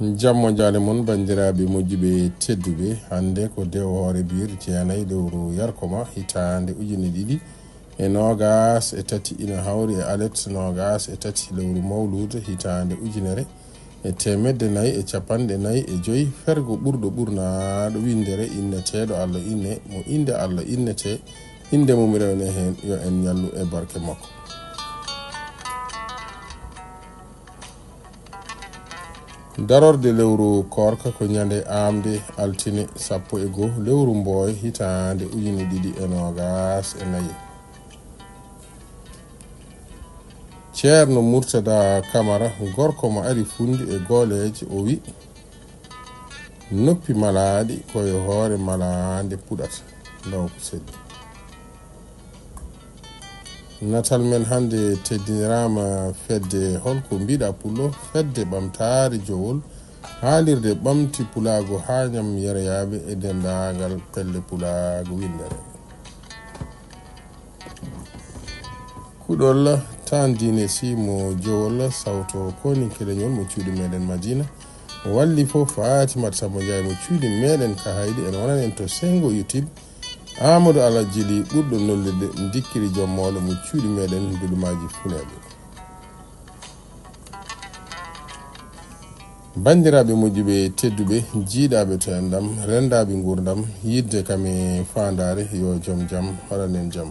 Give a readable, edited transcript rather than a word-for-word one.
Jammo jale mon bandiraɓe moƴƴuɓe tedduɓe hande ko dew hoore bir jeenayi lewru yarkoma hitande ujune ɗiɗi e nogas e tati ina hawri e alet nogas e tati lewru mawlude hitande ujunere e temedde nayyi e capanɗe nayyi e joyi fergo ɓurɗo ɓurnaɗo windere inneteɗo Allah inne mo inde Allah innete inde mum rewne hen yo en ñallu e barke makko. Darorde lewru korka ko ñande amde altine 11 lewru mboy hitande ujune ɗiɗi e nogas e nayyi. Ceerno Murtada Camara gorko mo ari fundi e gooleji o wi noppi malaɗi koye hoore malade puɗata law ko seddi. Natal men hande teddinirama fedde holko mbiɗa pullo fedde ɓamtare jowol haalirde ɓamti pulago ha ñam yereyaɓe e dendagal pelle pulago windere. Kuɗol tandine simo jowol sawto koni keleñol mo cuuɗi meɗen Madina walli fo Fatimata Samba Ndiaye mo cuuɗi meɗen ka haydi en wonanen to sengo YouTube Amadou Alajili ɓurɗo nollirde dikkiri jommolo mo cuuɗi meɗen duɗumaji funeɓe. Bandiraɓe moƴƴuɓe tedduɓe jiiɗaɓe to endam rendaɓe gurdam yidde kam e fandare yo joom jaam waɗanen jaam.